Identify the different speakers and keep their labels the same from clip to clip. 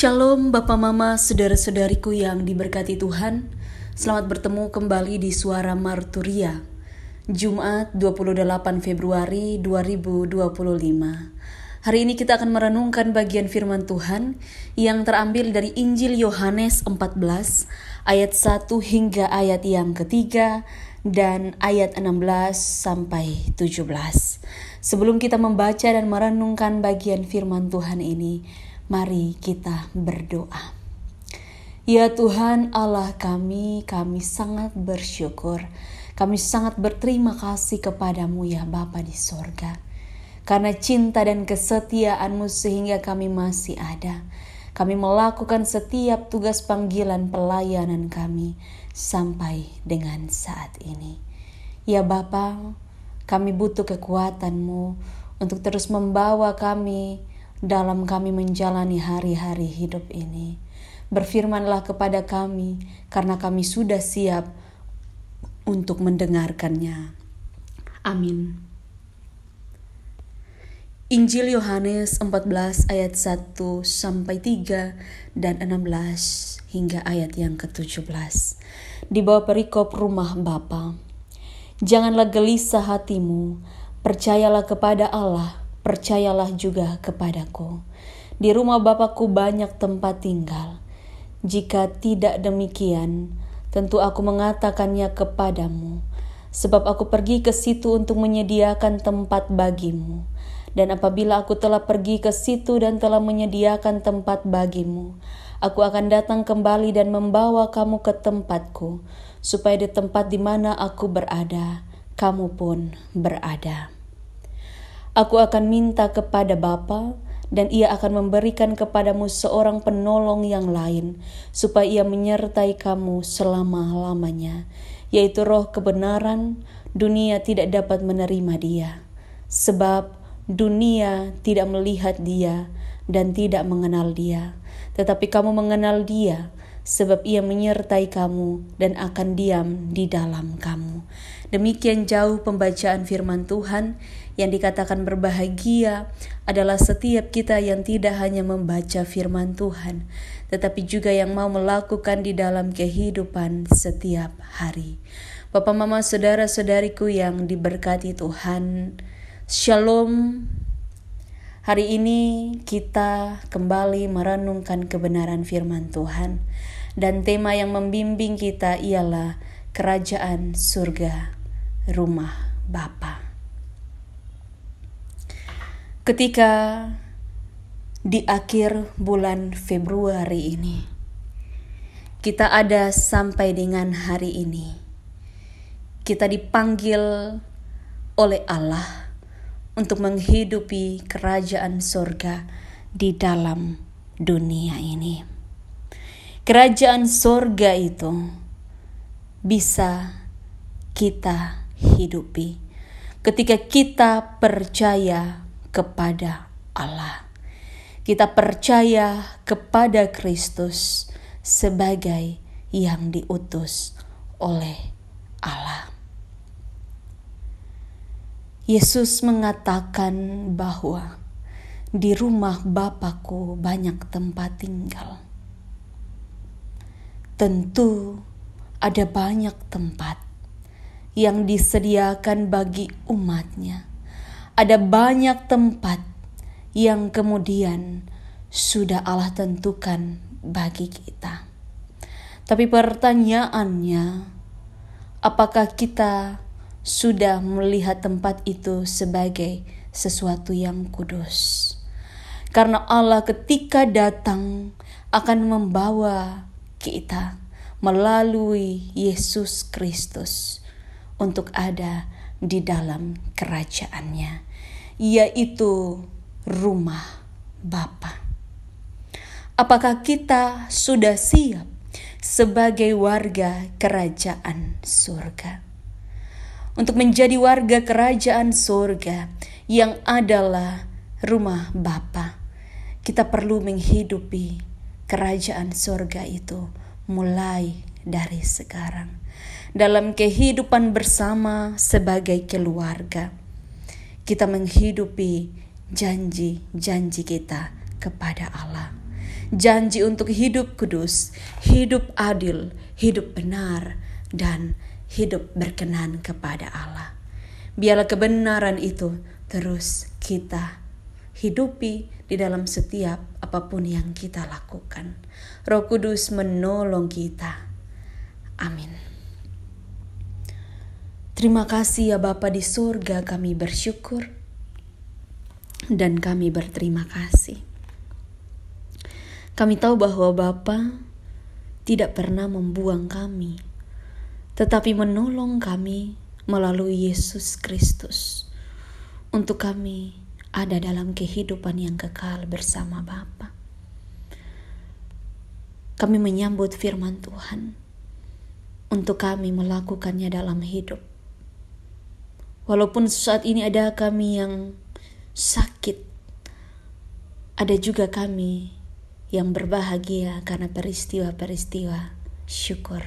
Speaker 1: Shalom Bapak Mama, saudara-saudariku yang diberkati Tuhan. Selamat bertemu kembali di Suara Marturia, Jumat 28 Februari 2025. Hari ini kita akan merenungkan bagian firman Tuhan yang terambil dari Injil Yohanes 14 ayat 1 hingga ayat yang ketiga dan ayat 16 sampai 17. Sebelum kita membaca dan merenungkan bagian firman Tuhan ini, mari kita berdoa. Ya Tuhan Allah kami sangat bersyukur. Kami sangat berterima kasih kepadamu ya Bapa di sorga. Karena cinta dan kesetiaan-Mu sehingga kami masih ada. Kami melakukan setiap tugas panggilan pelayanan kami sampai dengan saat ini. Ya Bapa, kami butuh kekuatan-Mu untuk terus membawa kami dalam kami menjalani hari-hari hidup ini. Berfirmanlah kepada kami, karena kami sudah siap untuk mendengarkannya. Amin. Injil Yohanes 14 ayat 1 sampai 3 dan 16 hingga ayat yang ke-17. Di bawah perikop rumah Bapa. Janganlah gelisah hatimu, percayalah kepada Allah, percayalah juga kepadaku. Di rumah Bapakku banyak tempat tinggal. Jika tidak demikian, tentu aku mengatakannya kepadamu. Sebab aku pergi ke situ untuk menyediakan tempat bagimu. Dan apabila aku telah pergi ke situ dan telah menyediakan tempat bagimu, aku akan datang kembali dan membawa kamu ke tempatku, supaya di tempat di mana aku berada, kamu pun berada. Aku akan minta kepada Bapa, dan Ia akan memberikan kepadamu seorang penolong yang lain, supaya Ia menyertai kamu selama-lamanya, yaitu Roh kebenaran. Dunia tidak dapat menerima Dia, sebab dunia tidak melihat Dia dan tidak mengenal Dia. Tetapi kamu mengenal Dia, sebab Ia menyertai kamu dan akan diam di dalam kamu. Demikian jauh pembacaan firman Tuhan. Yang dikatakan berbahagia adalah setiap kita yang tidak hanya membaca firman Tuhan, tetapi juga yang mau melakukan di dalam kehidupan setiap hari. Bapak, Mama, saudara-saudariku yang diberkati Tuhan, Shalom. Hari ini kita kembali merenungkan kebenaran firman Tuhan, dan tema yang membimbing kita ialah kerajaan surga, rumah Bapa. Ketika di akhir bulan Februari ini, kita ada sampai dengan hari ini, kita dipanggil oleh Allah untuk menghidupi kerajaan surga di dalam dunia ini. Kerajaan surga itu bisa kita hidupi ketika kita percaya kepada Allah. Kita percaya kepada Kristus sebagai yang diutus oleh Allah. Yesus mengatakan bahwa di rumah Bapakku banyak tempat tinggal. Tentu ada banyak tempat yang disediakan bagi umatnya. Ada banyak tempat yang kemudian sudah Allah tentukan bagi kita. Tapi pertanyaannya, apakah kita sudah melihat tempat itu sebagai sesuatu yang kudus? Karena Allah ketika datang akan membawa kita melalui Yesus Kristus untuk ada di dalam kerajaannya, yaitu rumah Bapa. Apakah kita sudah siap sebagai warga kerajaan surga? Untuk menjadi warga kerajaan surga yang adalah rumah Bapa, kita perlu menghidupi kerajaan surga itu mulai dari sekarang. Dalam kehidupan bersama sebagai keluarga, kita menghidupi janji-janji kita kepada Allah. janji untuk hidup kudus, hidup adil, hidup benar, dan hidup berkenan kepada Allah. Biarlah kebenaran itu terus kita hidupi di dalam setiap apapun yang kita lakukan. Roh Kudus menolong kita. Amin. Terima kasih ya Bapa di surga, kami bersyukur dan kami berterima kasih. Kami tahu bahwa Bapa tidak pernah membuang kami, tetapi menolong kami melalui Yesus Kristus untuk kami ada dalam kehidupan yang kekal bersama Bapa. Kami menyambut firman Tuhan untuk kami melakukannya dalam hidup. Walaupun saat ini ada kami yang sakit, ada juga kami yang berbahagia karena peristiwa-peristiwa syukur.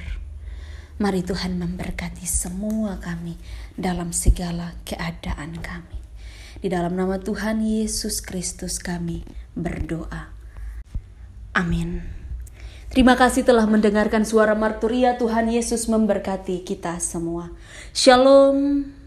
Speaker 1: Mari Tuhan memberkati semua kami dalam segala keadaan kami. Di dalam nama Tuhan Yesus Kristus kami berdoa. Amin. Terima kasih telah mendengarkan suara Marturia. Tuhan Yesus memberkati kita semua. Shalom.